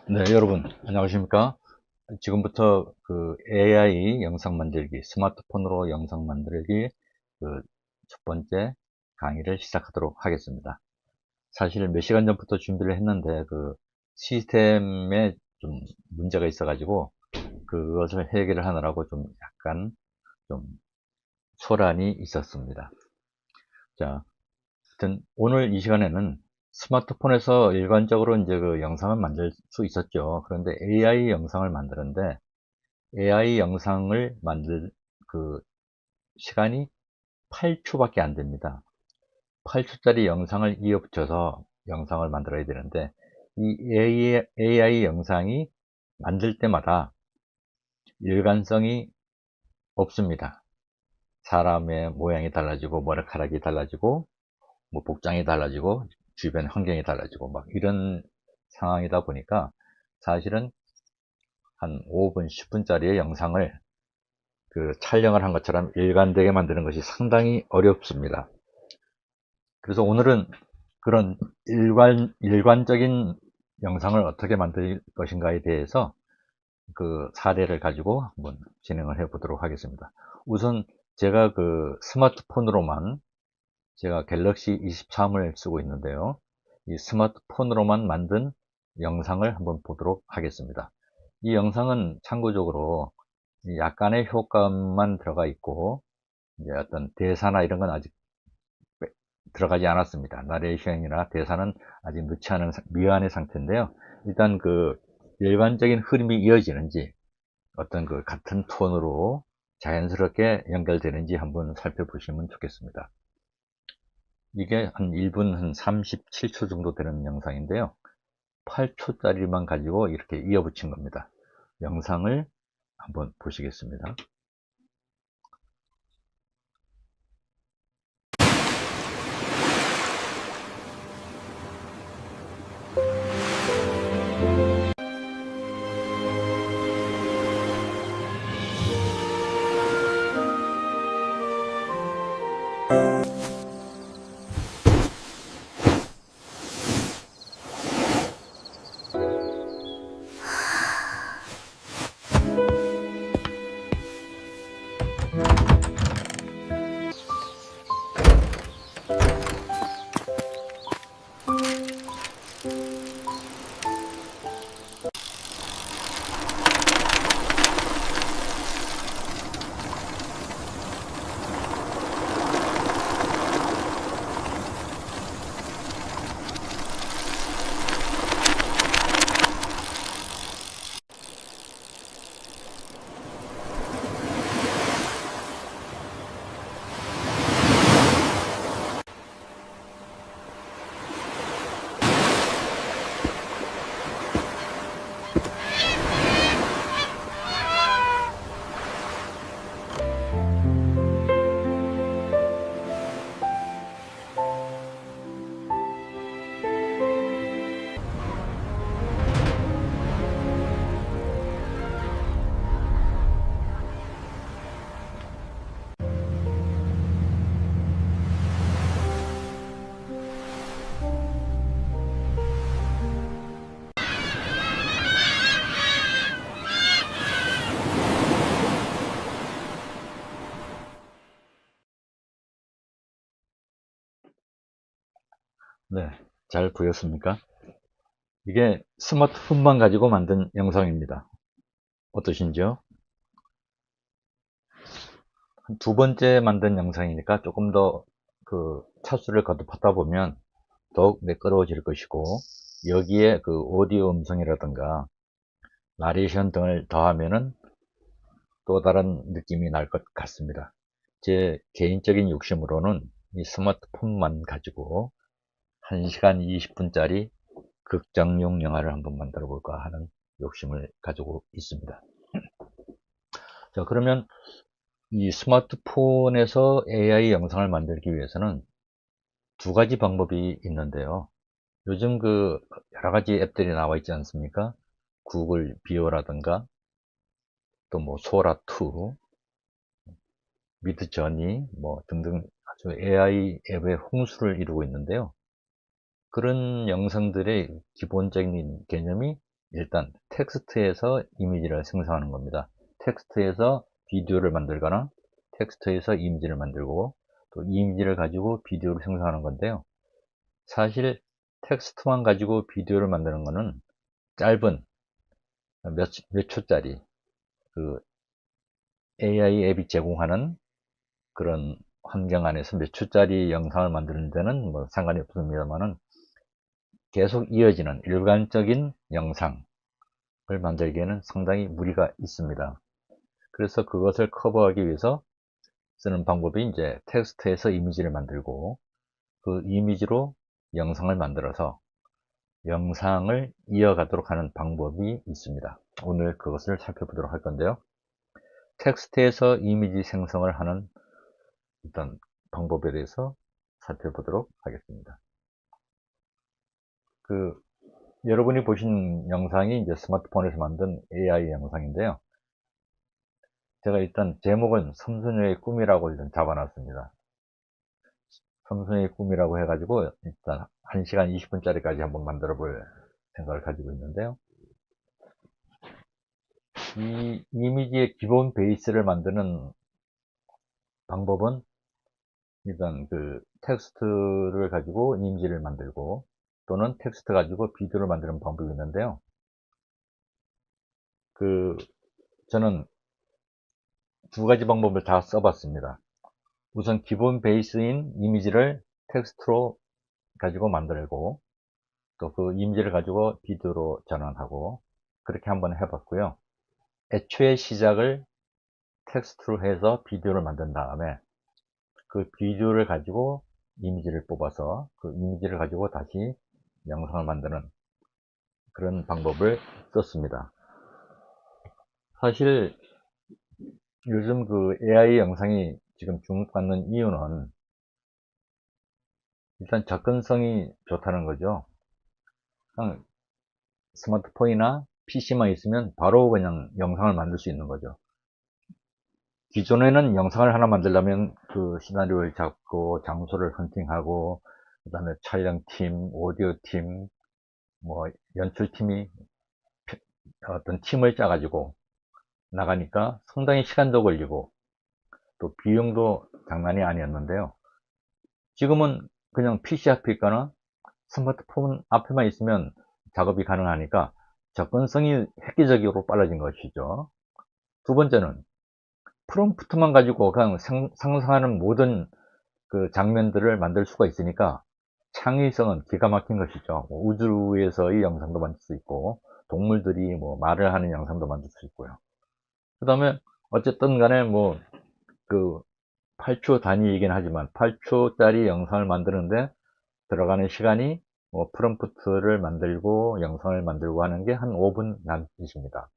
네, 여러분, 안녕하십니까? 지금부터 그 AI 영상 만들기, 스마트폰으로 영상 만들기 그 첫 번째 강의를 시작하도록 하겠습니다. 사실 몇 시간 전부터 준비를 했는데 그 시스템에 좀 문제가 있어가지고 그것을 해결을 하느라고 좀 약간 좀 소란이 있었습니다. 자, 하여튼 오늘 이 시간에는 스마트폰에서 일반적으로 이제 그 영상을 만들 수 있었죠. 그런데 AI 영상을 만드는데 AI 영상을 만들 그 시간이 8초밖에 안 됩니다. 8초짜리 영상을 이어붙여서 영상을 만들어야 되는데 이 AI 영상이 만들 때마다 일관성이 없습니다. 사람의 모양이 달라지고 머리카락이 달라지고 뭐 복장이 달라지고 주변 환경이 달라지고 막 이런 상황이다 보니까 사실은 한 5분, 10분짜리의 영상을 그 촬영을 한 것처럼 일관되게 만드는 것이 상당히 어렵습니다. 그래서 오늘은 그런 일관적인 영상을 어떻게 만들 것인가에 대해서 그 사례를 가지고 한번 진행을 해 보도록 하겠습니다. 우선 제가 그 스마트폰으로만 제가 갤럭시 23을 쓰고 있는데요. 이 스마트폰으로만 만든 영상을 한번 보도록 하겠습니다. 이 영상은 참고적으로 약간의 효과음만 들어가 있고 이제 어떤 대사나 이런 건 아직 들어가지 않았습니다. 나레이션이나 대사는 아직 넣지 않은 미완의 상태인데요. 일단 그 일관적인 흐름이 이어지는지 어떤 그 같은 톤으로 자연스럽게 연결되는지 한번 살펴보시면 좋겠습니다. 이게 한 1분 한 37초 정도 되는 영상인데요. 8초짜리만 가지고 이렇게 이어붙인 겁니다. 영상을 한번 보시겠습니다. 네, 잘 보였습니까? 이게 스마트폰만 가지고 만든 영상입니다. 어떠신지요? 두 번째 만든 영상이니까 조금 더 그 차수를 거듭하다 보면 더욱 매끄러워질 것이고 여기에 그 오디오 음성이라든가 나레이션 등을 더하면은 또 다른 느낌이 날 것 같습니다. 제 개인적인 욕심으로는 이 스마트폰만 가지고 1시간 20분짜리 극장용 영화를 한번 만들어 볼까 하는 욕심을 가지고 있습니다. 자, 그러면 이 스마트폰에서 AI 영상을 만들기 위해서는 두 가지 방법이 있는데요. 요즘 그 여러 가지 앱들이 나와 있지 않습니까? 구글 비오라든가 또 뭐 소라2, 미드저니 뭐 등등 아주 AI 앱의 홍수를 이루고 있는데요. 그런 영상들의 기본적인 개념이 일단 텍스트에서 이미지를 생성하는 겁니다. 텍스트에서 비디오를 만들거나 텍스트에서 이미지를 만들고 또 이미지를 가지고 비디오를 생성하는 건데요. 사실 텍스트만 가지고 비디오를 만드는 거는 짧은 몇 초짜리 그 AI 앱이 제공하는 그런 환경 안에서 몇 초짜리 영상을 만드는 데는 뭐 상관이 없습니다만은 계속 이어지는 일관적인 영상을 만들기에는 상당히 무리가 있습니다. 그래서 그것을 커버하기 위해서 쓰는 방법이 이제 텍스트에서 이미지를 만들고 그 이미지로 영상을 만들어서 영상을 이어가도록 하는 방법이 있습니다. 오늘 그것을 살펴보도록 할 건데요. 텍스트에서 이미지 생성을 하는 일단 방법에 대해서 살펴보도록 하겠습니다. 여러분이 보신 영상이 이제 스마트폰에서 만든 AI 영상인데요. 제가 일단 제목은 섬소녀의 꿈이라고 일단 잡아놨습니다. 섬소녀의 꿈이라고 해가지고 일단 1시간 20분짜리까지 한번 만들어 볼 생각을 가지고 있는데요. 이 이미지의 기본 베이스를 만드는 방법은 일단 텍스트를 가지고 이미지를 만들고 또는 텍스트 가지고 비디오를 만드는 방법이 있는데요. 저는 두 가지 방법을 다 써봤습니다. 우선 기본 베이스인 이미지를 텍스트로 가지고 만들고 또 그 이미지를 가지고 비디오로 전환하고 그렇게 한번 해봤고요. 애초에 시작을 텍스트로 해서 비디오를 만든 다음에 그 비디오를 가지고 이미지를 뽑아서 그 이미지를 가지고 다시 영상을 만드는 그런 방법을 썼습니다. 사실 요즘 AI 영상이 지금 주목받는 이유는 일단 접근성이 좋다는 거죠. 그냥 스마트폰이나 PC만 있으면 바로 그냥 영상을 만들 수 있는 거죠. 기존에는 영상을 하나 만들려면 그 시나리오를 잡고 장소를 헌팅하고 그 다음에 촬영팀, 오디오팀, 뭐 연출팀이 어떤 팀을 짜가지고 나가니까 상당히 시간도 걸리고 또 비용도 장난이 아니었는데요. 지금은 그냥 PC 앞에 있거나 스마트폰 앞에만 있으면 작업이 가능하니까 접근성이 획기적으로 빨라진 것이죠. 두 번째는 프롬프트만 가지고 그냥 상상하는 모든 그 장면들을 만들 수가 있으니까 창의성은 기가 막힌 것이죠. 뭐 우주에서의 영상도 만들 수 있고 동물들이 뭐 말을 하는 영상도 만들 수 있고요. 그 다음에 어쨌든 간에 뭐 그 8초 단위이긴 하지만 8초짜리 영상을 만드는데 들어가는 시간이 뭐 프롬프트를 만들고 영상을 만들고 하는 게 한 5분 남짓입니다.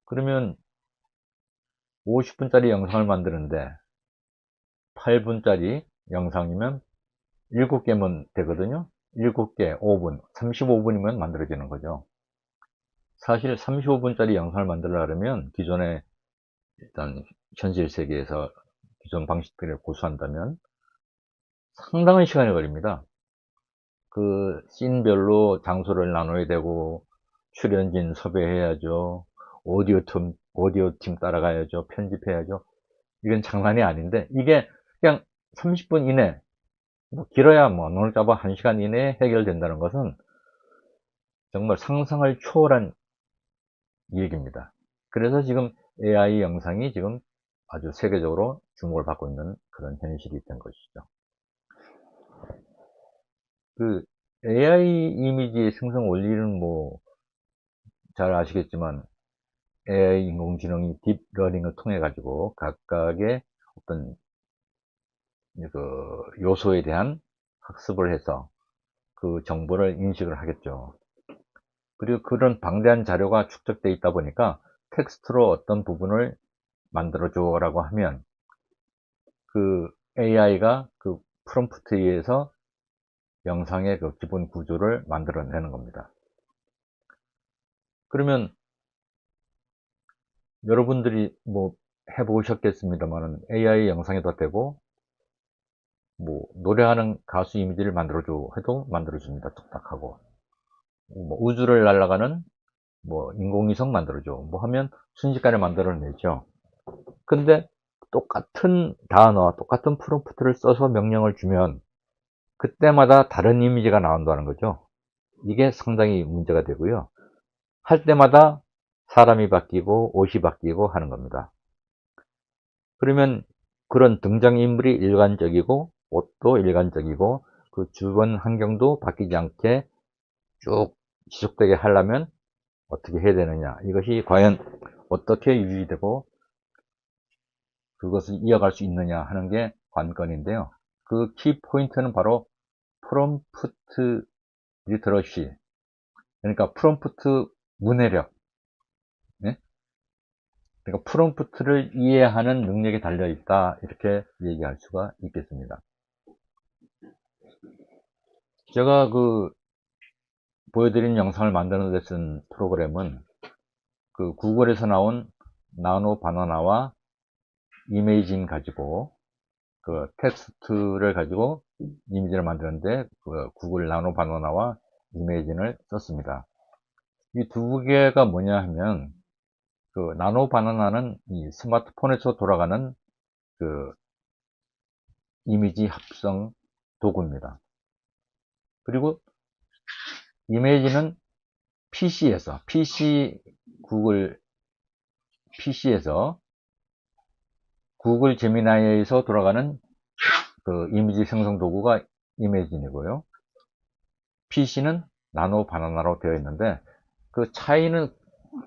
그러면 50분짜리 영상을 만드는데 8분짜리 영상이면 7개면 되거든요. 7개 5분 35분이면 만들어지는 거죠. 사실 35분짜리 영상을 만들려면 기존에 일단 현실 세계에서 기존 방식들을 고수한다면 상당한 시간이 걸립니다. 그 씬별로 장소를 나눠야 되고 출연진 섭외해야죠. 오디오 팀 따라가야죠. 편집해야죠. 이건 장난이 아닌데 이게 그냥 30분 이내 뭐 길어야 뭐 눈을 잡아 1시간 이내에 해결된다는 것은 정말 상상을 초월한 얘기입니다. 그래서 지금 AI 영상이 지금 아주 세계적으로 주목을 받고 있는 그런 현실이 된 것이죠. AI 이미지 생성 원리는 뭐 잘 아시겠지만 AI 인공지능이 딥러닝을 통해 가지고 각각의 어떤 요소에 대한 학습을 해서 그 정보를 인식을 하겠죠. 그리고 그런 방대한 자료가 축적되어 있다 보니까 텍스트로 어떤 부분을 만들어줘 라고 하면 그 AI가 그 프롬프트에 의해서 영상의 그 기본 구조를 만들어내는 겁니다. 그러면 여러분들이 뭐 해보셨겠습니다만 AI 영상에도 되고 뭐 노래하는 가수 이미지를 만들어줘 해도 만들어줍니다. 뚝딱하고 뭐 우주를 날아가는 뭐 인공위성 만들어줘. 뭐 하면 순식간에 만들어내죠. 근데 똑같은 단어, 똑같은 프롬프트를 써서 명령을 주면 그때마다 다른 이미지가 나온다는 거죠. 이게 상당히 문제가 되고요. 할 때마다 사람이 바뀌고 옷이 바뀌고 하는 겁니다. 그러면 그런 등장인물이 일관적이고 옷도 일관적이고 그 주변 환경도 바뀌지 않게 쭉 지속되게 하려면 어떻게 해야 되느냐, 이것이 과연 어떻게 유지되고 그것을 이어갈 수 있느냐 하는 게 관건인데요. 그 키 포인트는 바로 프롬프트 리터러시, 그러니까 프롬프트 문해력, 네? 그러니까 프롬프트를 이해하는 능력이 달려 있다, 이렇게 얘기할 수가 있겠습니다. 제가 그 보여드린 영상을 만드는 데 쓴 프로그램은 그 구글에서 나온 나노 바나나와 이메이징 가지고 그 텍스트를 가지고 이미지를 만드는데 그 구글 나노 바나나와 이메이징을 썼습니다. 이 두 개가 뭐냐 하면 그 나노 바나나는 이 스마트폰에서 돌아가는 그 이미지 합성 도구입니다. 그리고 이메이지는 구글 PC에서 구글 제미나이에서 돌아가는 그 이미지 생성 도구가 이메이진이고요. PC는 나노 바나나로 되어 있는데 그 차이는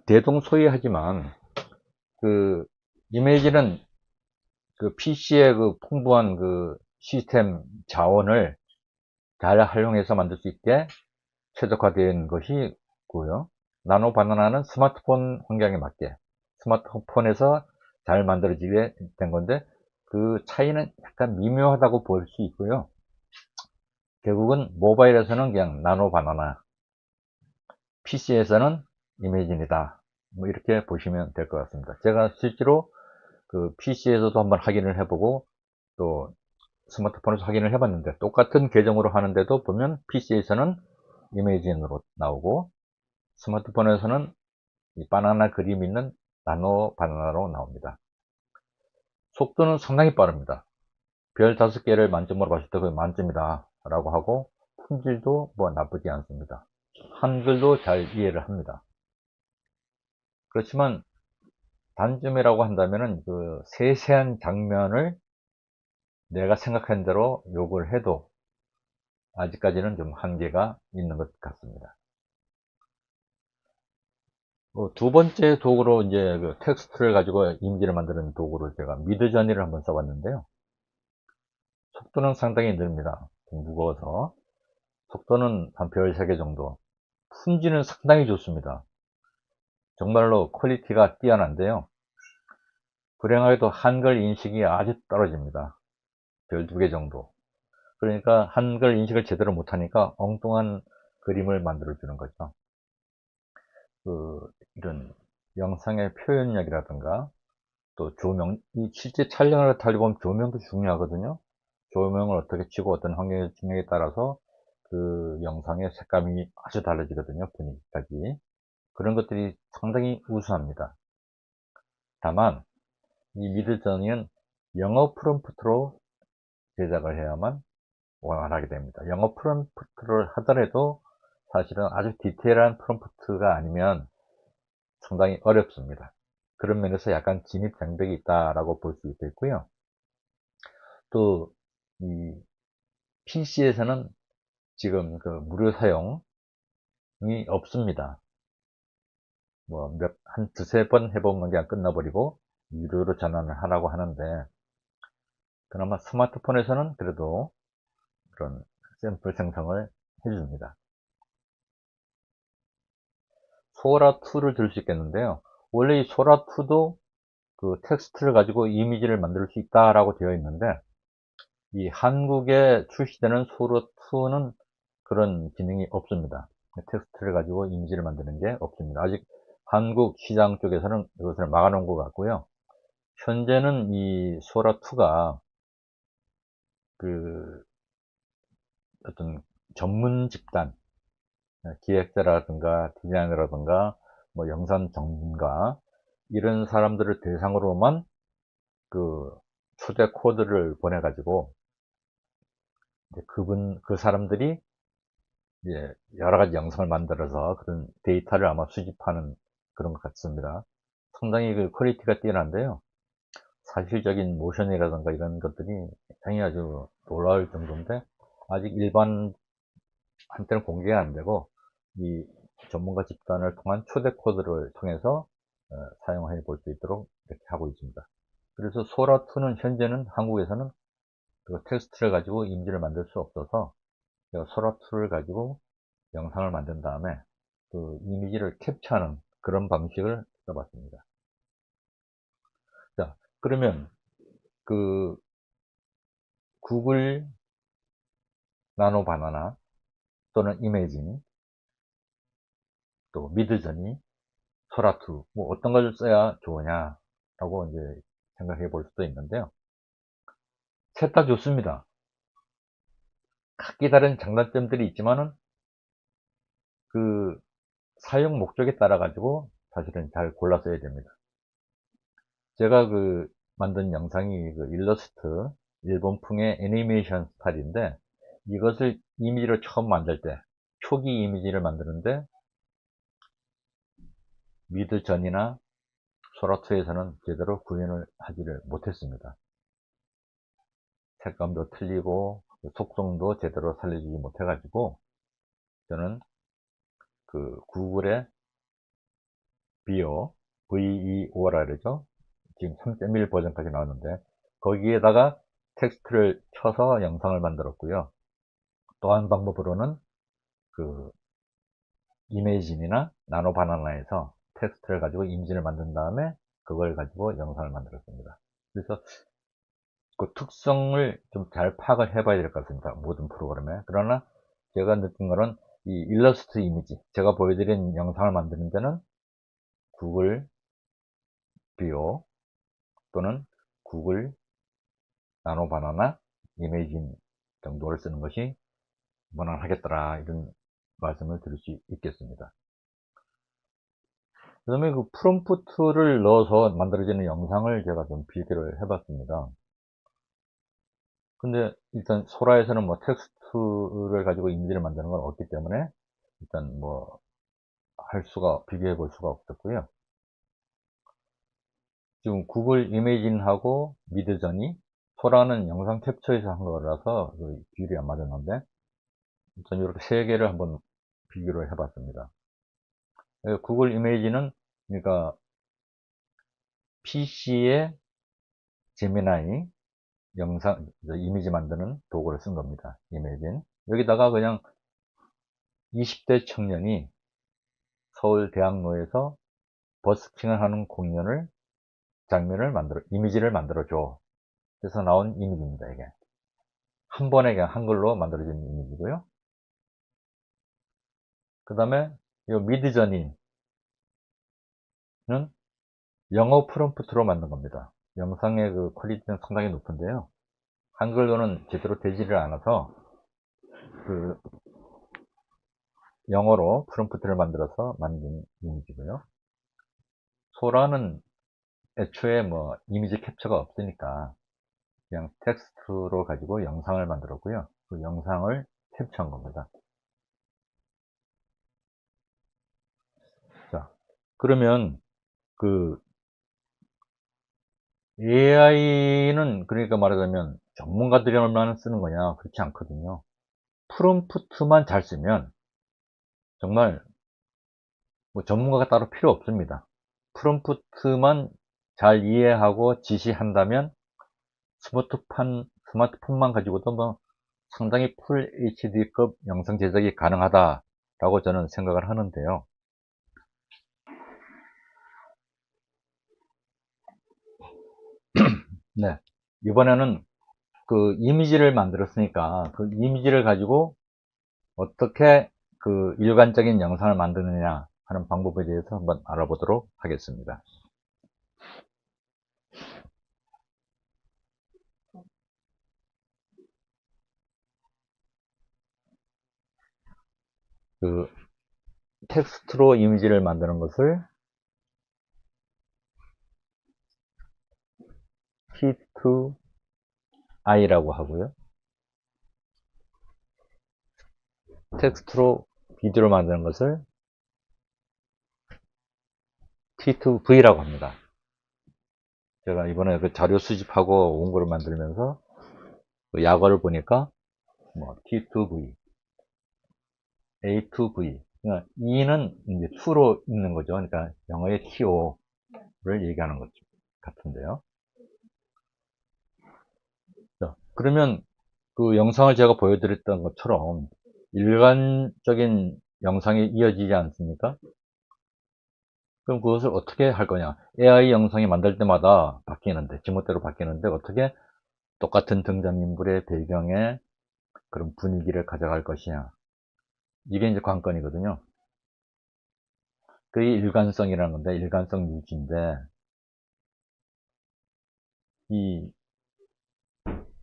대동소이하지만 그 이메이지는 그 PC의 그 풍부한 그 시스템 자원을 잘 활용해서 만들 수 있게 최적화된 것이고요. 나노 바나나는 스마트폰 환경에 맞게 스마트폰에서 잘 만들어지게 된 건데 그 차이는 약간 미묘하다고 볼 수 있고요. 결국은 모바일에서는 그냥 나노 바나나, PC에서는 이메이진이다, 뭐 이렇게 보시면 될 것 같습니다. 제가 실제로 그 PC에서도 한번 확인을 해보고 또 스마트폰에서 확인을 해봤는데 똑같은 계정으로 하는데도 보면 PC에서는 이메이진으로 나오고 스마트폰에서는 이 바나나 그림 있는 나노 바나나로 나옵니다. 속도는 상당히 빠릅니다. 별 5개를 만점으로 봤을 때 거의 만점이다 라고 하고 품질도 뭐 나쁘지 않습니다. 한글도 잘 이해를 합니다. 그렇지만 단점이라고 한다면은 그 세세한 장면을 내가 생각한 대로 요구를 해도 아직까지는 좀 한계가 있는 것 같습니다. 두 번째 도구로 이제 그 텍스트를 가지고 이미지를 만드는 도구를 제가 미드저니를 한번 써봤는데요. 속도는 상당히 느립니다. 좀 무거워서. 속도는 한 별 3개 정도. 품질은 상당히 좋습니다. 정말로 퀄리티가 뛰어난데요. 불행하게도 한글 인식이 아주 떨어집니다. 별 2개 정도. 그러니까 한글 인식을 제대로 못하니까 엉뚱한 그림을 만들어주는 거죠. 이런 영상의 표현력이라든가 또 조명, 이 실제 촬영을 하다 보면 조명도 중요하거든요. 조명을 어떻게 치고 어떤 환경에 치느냐에 따라서 그 영상의 색감이 아주 달라지거든요. 분위기까지. 그런 것들이 상당히 우수합니다. 다만 이 미드저니는 영어 프롬프트로 제작을 해야만 원활하게 됩니다. 영어 프롬프트를 하더라도 사실은 아주 디테일한 프롬프트가 아니면 상당히 어렵습니다. 그런 면에서 약간 진입장벽이 있다라고 볼 수 있겠고요. 또 이 PC에서는 지금 그 무료 사용이 없습니다. 뭐 한 두세 번 해보면 그냥 끝나버리고 유료로 전환을 하라고 하는데 그나마 스마트폰에서는 그래도 그런 샘플 생성을 해줍니다. 소라2를 들 수 있겠는데요. 원래 이 소라2도 그 텍스트를 가지고 이미지를 만들 수 있다라고 되어 있는데 이 한국에 출시되는 소라2는 그런 기능이 없습니다. 텍스트를 가지고 이미지를 만드는 게 없습니다. 아직 한국 시장 쪽에서는 이것을 막아놓은 것 같고요. 현재는 이 소라2가 그 어떤 전문 집단, 기획자라든가 디자이너라든가 뭐 영상 전문가 이런 사람들을 대상으로만 그 초대 코드를 보내 가지고 그 사람들이 이제 여러 가지 영상을 만들어서 그런 데이터를 아마 수집하는 그런 것 같습니다. 상당히 그 퀄리티가 뛰어난데요. 사실적인 모션이라든가 이런 것들이 굉장히 아주 놀라울 정도인데 아직 일반 한때는 공개가 안 되고 이 전문가 집단을 통한 초대 코드를 통해서 사용해 볼 수 있도록 이렇게 하고 있습니다. 그래서 소라2는 현재는 한국에서는 그 텍스트를 가지고 이미지를 만들 수 없어서 소라2를 가지고 영상을 만든 다음에 그 이미지를 캡처하는 그런 방식을 써봤습니다. 자, 그러면 그 구글 나노 바나나 또는 이매진 또 미드저니 소라2 뭐 어떤 걸 써야 좋으냐라고 이제 생각해 볼 수도 있는데요. 셋 다 좋습니다. 각기 다른 장단점들이 있지만은 그 사용 목적에 따라 가지고 사실은 잘 골라 써야 됩니다. 제가 그 만든 영상이 그 일러스트 일본풍의 애니메이션 스타일인데 이것을 이미지로 처음 만들 때 초기 이미지를 만드는데 미드전이나 소라2에서는 제대로 구현을 하지를 못했습니다. 색감도 틀리고 속성도 제대로 살려주지 못해 가지고 저는 그 구글의 비오 VEO라 그러죠. 지금 3.1 버전까지 나왔는데 거기에다가 텍스트를 쳐서 영상을 만들었고요. 또 한 방법으로는 그 이메이진이나 나노바나나에서 텍스트를 가지고 이미지를 만든 다음에 그걸 가지고 영상을 만들었습니다. 그래서 그 특성을 좀 잘 파악을 해봐야 될 것 같습니다. 모든 프로그램에. 그러나 제가 느낀 거는 이 일러스트 이미지, 제가 보여드린 영상을 만드는 데는 구글 비오 또는 구글 나노바나나 이메이진 정도를 쓰는 것이 무난하겠더라 이런 말씀을 드릴 수 있겠습니다. 그 다음에 그 프롬프트를 넣어서 만들어지는 영상을 제가 좀 비교를 해봤습니다. 근데 일단 소라에서는 뭐 텍스트를 가지고 이미지를 만드는 건 없기 때문에 일단 뭐 비교해 볼 수가 없었고요. 지금 구글 이미진하고 미드저니 소라는 영상 캡처에서 한 거라서 그 비율이 안 맞았는데 일단 이렇게 세 개를 한번 비교를 해봤습니다. 구글 이미지는 그러니까 PC에 제미나이 영상 이미지 만드는 도구를 쓴 겁니다. 이미진 여기다가 그냥 20대 청년이 서울 대학로에서 버스킹을 하는 장면을 이미지를 만들어 줘. 그래서 나온 이미지입니다. 이게 한 번에 그냥 한글로 만들어진 이미지고요. 그 다음에 이 미드저니는 영어 프롬프트로 만든 겁니다. 영상의 그 퀄리티는 상당히 높은데요. 한글로는 제대로 되지를 않아서 그 영어로 프롬프트를 만들어서 만든 이미지고요. 소라는 애초에 뭐 이미지 캡처가 없으니까 그냥 텍스트로 가지고 영상을 만들었고요. 그 영상을 캡처한 겁니다. 자, 그러면 그 AI는 그러니까 말하자면 전문가들이 얼마나 쓰는 거냐 그렇지 않거든요. 프롬프트만 잘 쓰면 정말 뭐 전문가가 따로 필요 없습니다. 프롬프트만 잘 이해하고 지시한다면 스마트폰만 가지고도 뭐 상당히 풀 HD급 영상 제작이 가능하다라고 저는 생각을 하는데요. 네. 이번에는 그 이미지를 만들었으니까 그 이미지를 가지고 어떻게 그 일관적인 영상을 만드느냐 하는 방법에 대해서 한번 알아보도록 하겠습니다. 그 텍스트로 이미지를 만드는 것을 T2I라고 하고요. 텍스트로 비디오를 만드는 것을 T2V라고 합니다. 제가 이번에 그 자료 수집하고 원고를 만들면서 그 약어를 보니까 뭐 T2V, A2V, 그러니까 E는 이제 2로 읽는 거죠. 그러니까 영어의 TO를 얘기하는 것 같은데요. 자, 그러면 그 영상을 제가 보여드렸던 것처럼 일반적인 영상이 이어지지 않습니까? 그럼 그것을 어떻게 할 거냐? AI 영상이 만들 때마다 바뀌는데, 지멋대로 바뀌는데, 어떻게 똑같은 등장인물의 배경에 그런 분위기를 가져갈 것이냐? 이게 이제 관건이거든요. 그게 일관성이라는 건데, 일관성 유지인데, 이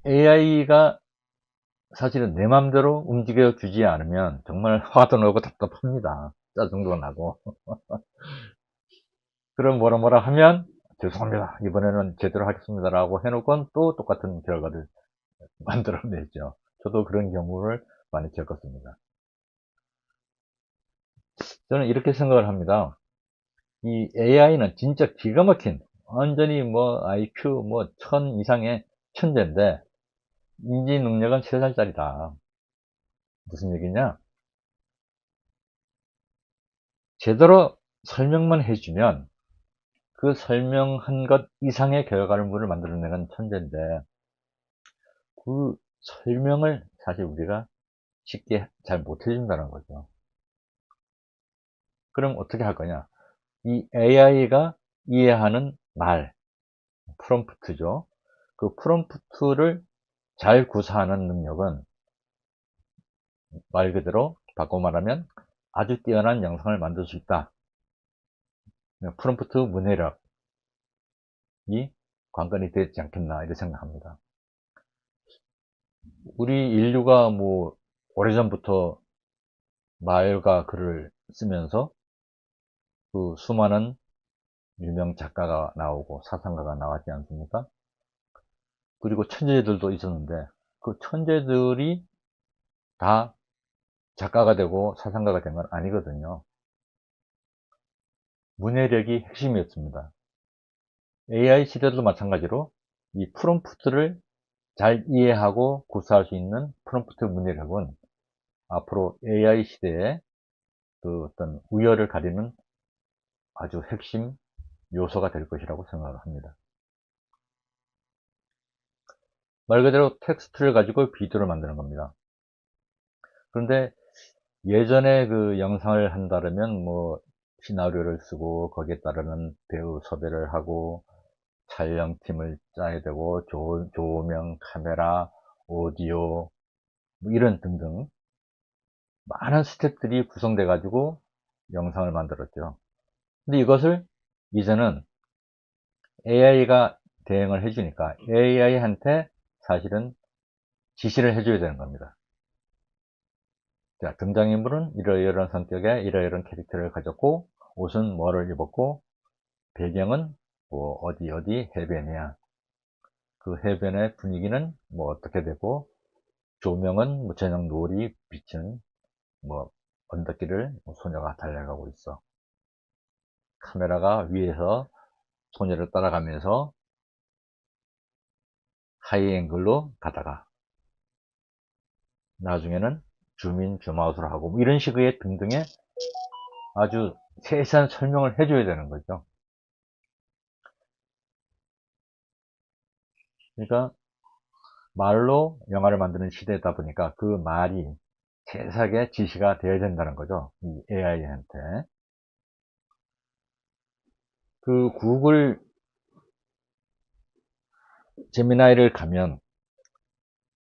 AI가 사실은 내 맘대로 움직여 주지 않으면 정말 화도 나고 답답합니다. 짜증도 나고. 그럼 뭐라 하면 죄송합니다. 이번에는 제대로 하겠습니다라고 해놓고 또 똑같은 결과를 만들어내죠. 저도 그런 경우를 많이 겪었습니다. 저는 이렇게 생각을 합니다. 이 AI는 진짜 기가 막힌 완전히 뭐 IQ 뭐 1000 이상의 천재인데 인지 능력은 3살짜리다. 무슨 얘기냐? 제대로 설명만 해주면 그 설명한 것 이상의 결과물을 만들어내는 천재인데 그 설명을 사실 우리가 쉽게 잘 못해준다는 거죠. 그럼 어떻게 할 거냐? 이 AI가 이해하는 말, 프롬프트죠. 그 프롬프트를 잘 구사하는 능력은 말 그대로 바꿔 말하면 아주 뛰어난 영상을 만들 수 있다. 프롬프트 문해력이 관건이 되지 않겠나 이렇게 생각합니다. 우리 인류가 뭐 오래전부터 말과 글을 쓰면서 그 수많은 유명 작가가 나오고 사상가가 나왔지 않습니까? 그리고 천재들도 있었는데 그 천재들이 다 작가가 되고 사상가가 된 건 아니거든요. 문해력이 핵심이었습니다. AI 시대도 마찬가지로 이 프롬프트를 잘 이해하고 구사할 수 있는 프롬프트 문해력은 앞으로 AI 시대에 그 어떤 우열을 가리는 아주 핵심 요소가 될 것이라고 생각을 합니다. 말 그대로 텍스트를 가지고 비디오를 만드는 겁니다. 그런데 예전에 그 영상을 한다면 뭐 시나리오를 쓰고 거기에 따르는 배우 섭외를 하고 촬영팀을 짜야 되고 조명, 카메라, 오디오 뭐 이런 등등 많은 스텝들이 구성돼 가지고 영상을 만들었죠. 근데 이것을 이제는 AI가 대행을 해주니까 AI한테 사실은 지시를 해줘야 되는 겁니다. 자, 등장인물은 이러이러한 성격의 이러이러한 캐릭터를 가졌고 옷은 뭐를 입었고 배경은 뭐 어디 해변이야. 그 해변의 분위기는 뭐 어떻게 되고 조명은 뭐 저녁 노을이 비치는 뭐 언덕길을 소녀가 달려가고 있어. 카메라가 위에서 소녀를 따라가면서 하이앵글로 가다가 나중에는 줌인 줌아웃을 하고 뭐 이런 식의 등등의 아주 세세한 설명을 해줘야 되는 거죠. 그러니까 말로 영화를 만드는 시대다 보니까 그 말이 세세하게 지시가 되어야 된다는 거죠. 이 AI한테. 그 구글 제미나이를 가면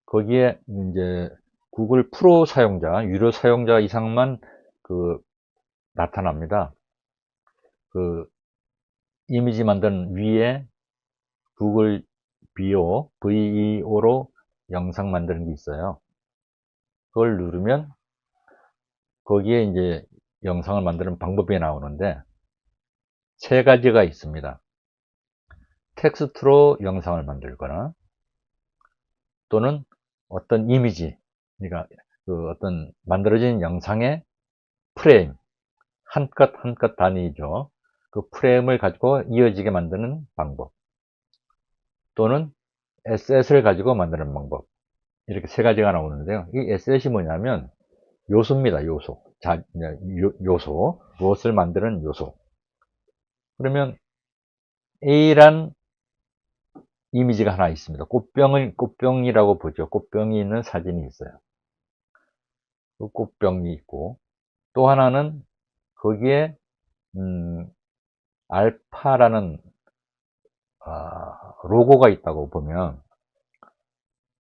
거기에 이제 구글 프로 사용자, 유료 사용자 이상만 그 나타납니다. 그 이미지 만든 위에 구글 VEO로 영상 만드는 게 있어요. 그걸 누르면 거기에 이제 영상을 만드는 방법이 나오는데 세 가지가 있습니다. 텍스트로 영상을 만들거나 또는 어떤 이미지, 그러니까 그 어떤 만들어진 영상의 프레임, 한 컷 한 컷 단위죠. 그 프레임을 가지고 이어지게 만드는 방법, 또는 에셋을 가지고 만드는 방법, 이렇게 세 가지가 나오는데요. 이 에셋이 뭐냐면 요소입니다. 요소. 요소. 무엇을 만드는 요소. 그러면 A란 이미지가 하나 있습니다. 꽃병이라고 보죠. 꽃병이 있는 사진이 있어요. 그 꽃병이 있고, 또 하나는 거기에, 알파라는, 로고가 있다고 보면,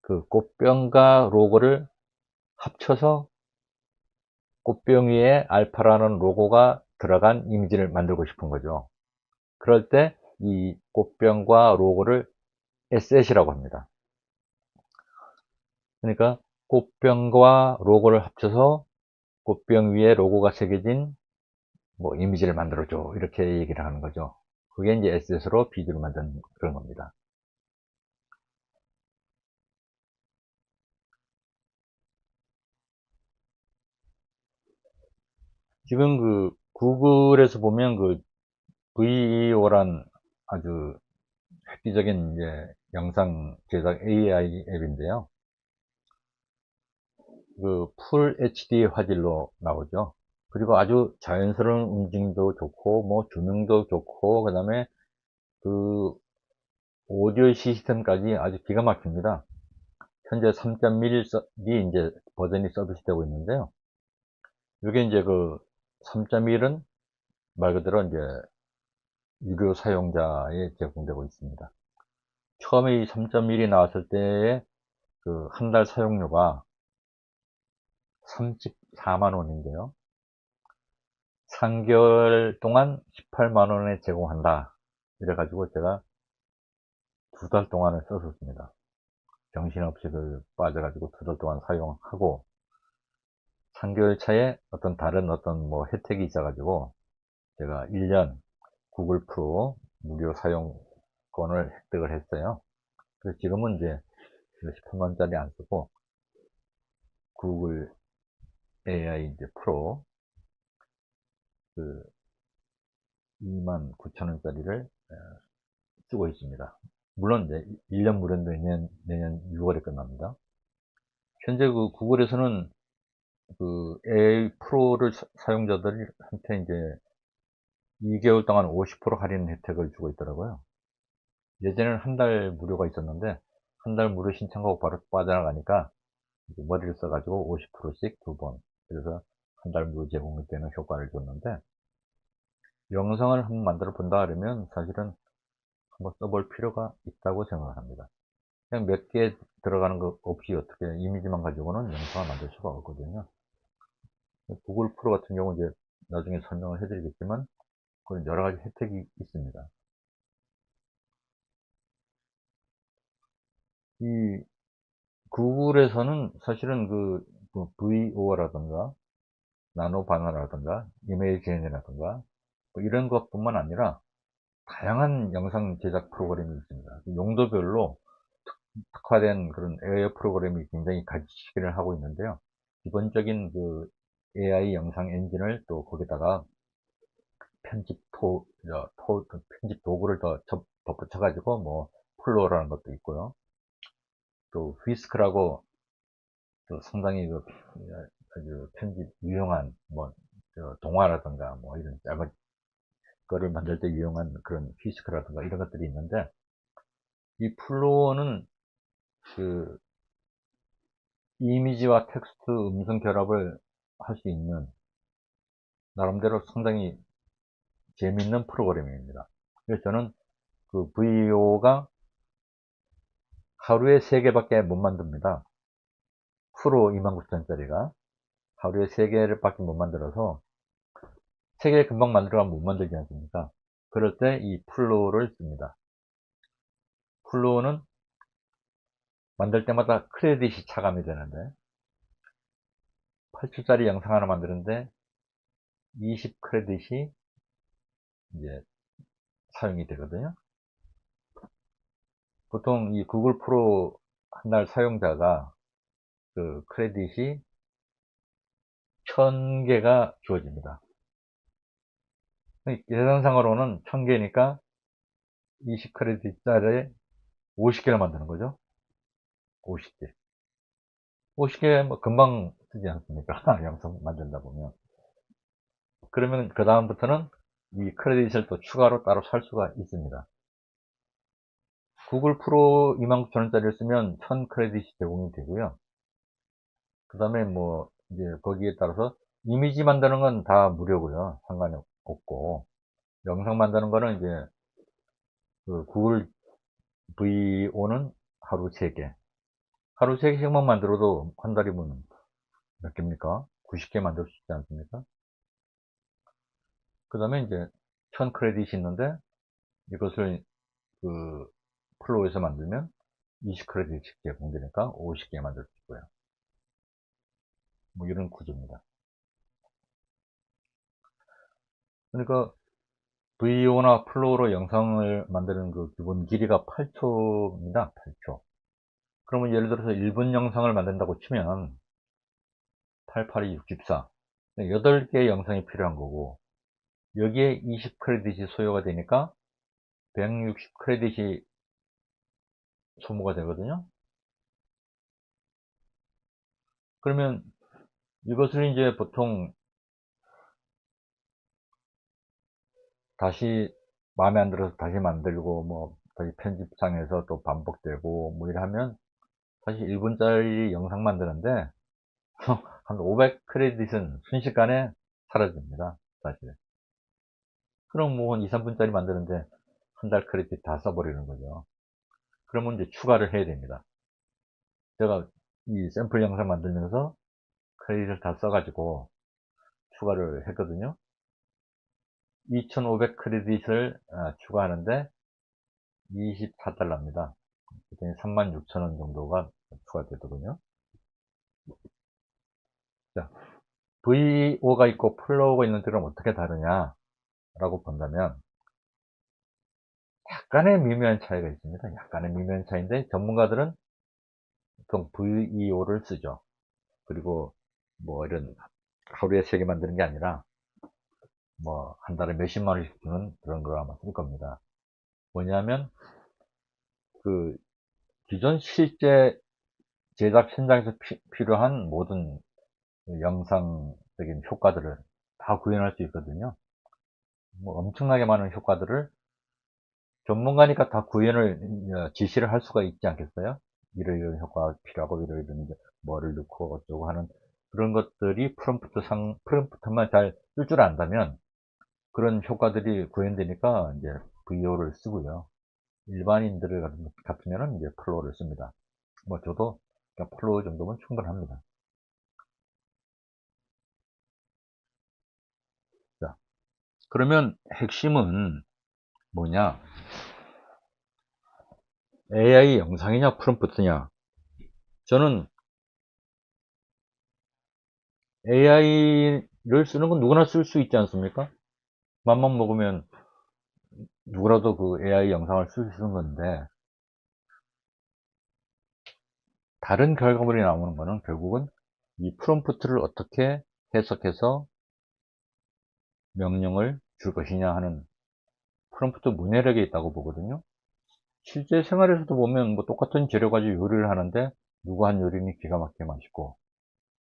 그 꽃병과 로고를 합쳐서 꽃병 위에 알파라는 로고가 들어간 이미지를 만들고 싶은 거죠. 그럴 때 이 꽃병과 로고를 에셋이라고 합니다. 그러니까 꽃병과 로고를 합쳐서 꽃병 위에 로고가 새겨진 뭐 이미지를 만들어줘, 이렇게 얘기를 하는 거죠. 그게 이제 에셋으로 비디오를 만드는 그런 겁니다. 지금 그 구글에서 보면 그 VEO란 아주 획기적인 이제 영상 제작 AI 앱인데요. 그 풀 HD 화질로 나오죠. 그리고 아주 자연스러운 움직임도 좋고, 뭐 조명도 좋고, 그 다음에 그 오디오 시스템까지 아주 기가 막힙니다. 현재 3.1이 이제 버전이 서비스되고 있는데요. 이게 이제 그 3.1은 말 그대로 이제 유료 사용자에 제공되고 있습니다. 처음에 이 3.1이 나왔을 때의 그 한 달 사용료가 34만 원인데요. 3개월 동안 18만 원에 제공한다. 이래가지고 제가 2달 동안을 썼었습니다. 정신없이 그 빠져가지고 2달 동안 사용하고 3개월 차에 어떤 다른 어떤 뭐 혜택이 있어가지고 제가 1년 구글 프로 무료 사용권을 획득을 했어요. 그래서 지금은 이제 18만 원짜리 안 쓰고 구글 AI 이제 프로 그 2만 9천 원짜리를 쓰고 있습니다. 물론 이제 1년 무료인데 내년 6월에 끝납니다. 현재 그 구글에서는 그 AI 프로를 사용자들한테 이제 2개월 동안 50% 할인 혜택을 주고 있더라고요. 예전에는 한 달 무료가 있었는데 한 달 무료 신청하고 바로 빠져나가니까 머리를 써가지고 50%씩 2번, 그래서 한 달 무료 제공되는 효과를 줬는데, 영상을 한번 만들어 본다 그러면 사실은 한번 써볼 필요가 있다고 생각합니다. 그냥 몇 개 들어가는 거 없이 어떻게 이미지만 가지고는 영상을 만들 수가 없거든요. 구글 프로 같은 경우 이제 나중에 설명을 해드리겠지만 그런 여러 가지 혜택이 있습니다. 이 구글에서는 사실은 그 VO라든가 나노 바나라든가 이메이지엔이라든가 뭐 이런 것뿐만 아니라 다양한 영상 제작 프로그램이 있습니다. 용도별로 특화된 그런 AI 프로그램이 굉장히 가지치기를 하고 있는데요. 기본적인 그 AI 영상 엔진을 또 거기다가 편집 도구를 더 덧붙여가지고 뭐 플로어라는 것도 있고요. 또 휘스크라고 또 상당히 그 아주 편집 유용한 뭐 동화라든가 뭐 이런 작은 거를 만들 때 유용한 그런 휘스크라든가 이런 것들이 있는데, 이 플로어는 그 이미지와 텍스트, 음성 결합을 할 수 있는 나름대로 상당히 재밌는 프로그램입니다. 그래서 저는 그 VO가 하루에 3개밖에 못 만듭니다. 프로 29,000원짜리가 하루에 3개를 밖에 못 만들어서 3개를 금방 만들어가면 못 만들지 않습니까? 그럴 때 이 플로우를 씁니다. 플로우는 만들 때마다 크레딧이 차감이 되는데 8초짜리 영상 하나 만드는데 20 크레딧이 이제 사용이 되거든요. 보통 이 구글 프로 한 달 사용자가 그 크레딧이 1000개가 주어집니다. 계산상으로는 1000개니까 20 크레딧짜리 50개를 만드는 거죠. 50개. 50개 뭐 금방 쓰지 않습니까? 영상 만든다 보면. 그러면 그 다음부터는 이 크레딧을 또 추가로 따로 살 수가 있습니다. 구글 프로 29,000원짜리를 쓰면 1000 크레딧이 제공이 되고요. 그 다음에 뭐 이제 거기에 따라서 이미지 만드는 건 다 무료고요. 상관이 없고, 영상 만드는 거는 이제 그 구글 VO는 하루 3개. 하루 3개씩만 만들어도 한 달이면 몇 개입니까? 90개 만들 수 있지 않습니까? 그 다음에 이제 1000 크레딧이 있는데 이것을 그 플로우에서 만들면 20 크레딧씩 제공되니까 50개 만들 수 있고요. 뭐 이런 구조입니다. 그러니까 VO나 플로우로 영상을 만드는 그 기본 길이가 8초입니다. 8초. 그러면 예를 들어서 1분 영상을 만든다고 치면 8, 8이 64. 8개의 영상이 필요한 거고, 여기에 20 크레딧이 소요가 되니까 160 크레딧이 소모가 되거든요. 그러면 이것을 이제 보통 다시 마음에 안 들어서 다시 만들고 뭐 다시 편집상에서 또 반복되고 뭐 이러면 사실 1분짜리 영상 만드는데 한 500 크레딧은 순식간에 사라집니다. 사실. 그럼 뭐 한 2, 3분짜리 만드는데 한 달 크레딧 다 써버리는 거죠. 그러면 이제 추가를 해야 됩니다. 제가 이 샘플 영상 만들면서 크레딧을 다 써가지고 추가를 했거든요. 2500 크레딧을 추가하는데 24달러입니다. 그랬더니 36,000원 정도가 추가되더군요. 자, VO가 있고 플로우가 있는 데는 어떻게 다르냐 라고 본다면 약간의 미묘한 차이가 있습니다. 약간의 미묘한 차이인데 전문가들은 보통 VEO를 쓰죠. 그리고 뭐 이런 하루에 3개 만드는 게 아니라 뭐 한 달에 몇십만 원씩 주는 그런 걸 아마 쓸 겁니다. 뭐냐면 그 기존 실제 제작 현장에서 필요한 모든 영상적인 효과들을 다 구현할 수 있거든요. 뭐 엄청나게 많은 효과들을 전문가니까 다 구현을 지시를 할 수가 있지 않겠어요? 이런 효과가 필요하고 이런 뭐를 넣고 어쩌고 하는 그런 것들이 프롬프트만 잘 쓸 줄 안다면 그런 효과들이 구현되니까 이제 VO를 쓰고요. 일반인들 같으면은 이제 플로우를 씁니다. 뭐 저도 플로우 정도면 충분합니다. 자, 그러면 핵심은 뭐냐? AI 영상이냐 프롬프트냐? 저는 AI를 쓰는 건 누구나 쓸 수 있지 않습니까? 맘만 먹으면 누구라도 그 AI 영상을 쓸 수 있는 건데 다른 결과물이 나오는 거는 결국은 이 프롬프트를 어떻게 해석해서 명령을 줄 것이냐 하는 프롬프트 문해력에 있다고 보거든요. 실제 생활에서도 보면 뭐 똑같은 재료 가지고 요리를 하는데 누가 한 요리는 기가 막히게 맛있고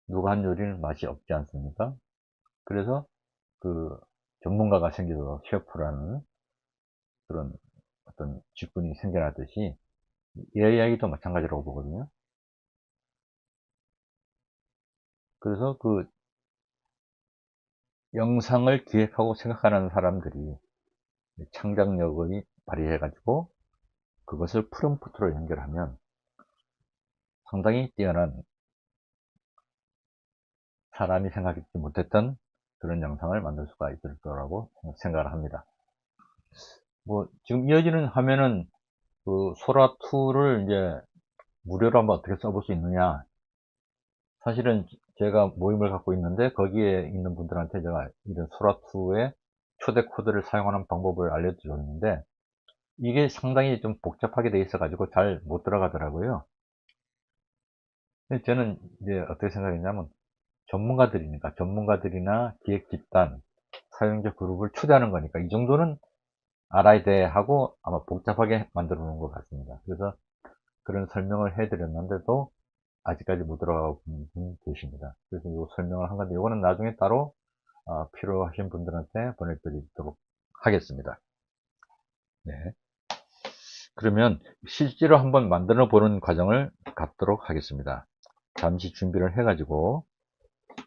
누가 한 요리는 맛이 없지 않습니까? 그래서 그 전문가가 생겨서 셰프라는 그런 어떤 직군이 생겨나듯이 AI도 마찬가지라고 보거든요. 그래서 그 영상을 기획하고 생각하는 사람들이 창작력을 발휘해가지고 그것을 프롬프트로 연결하면 상당히 뛰어난 사람이 생각하지 못했던 그런 영상을 만들 수가 있을 거라고 생각을 합니다. 뭐 지금 이어지는 화면은 그 소라2를 이제 무료로 한번 어떻게 써볼 수 있느냐 사실은 제가 모임을 갖고 있는데 거기에 있는 분들한테 제가 이런 소라2의 초대 코드를 사용하는 방법을 알려드렸는데 이게 상당히 좀 복잡하게 돼 있어 가지고 잘 못 들어가더라고요. 근데 저는 이제 어떻게 생각했냐면 전문가들이니까 전문가들이나 기획 집단, 사용자 그룹을 초대하는 거니까 이 정도는 알아야 돼 하고 아마 복잡하게 만들어 놓은 것 같습니다. 그래서 그런 설명을 해 드렸는데도 아직까지 못 들어가고 있는 분이 계십니다. 그래서 이 설명을 한 건데 이거는 나중에 따로 필요하신 분들한테 보내드리도록 하겠습니다. 네. 그러면 실제로 한번 만들어 보는 과정을 갖도록 하겠습니다. 잠시 준비를 해 가지고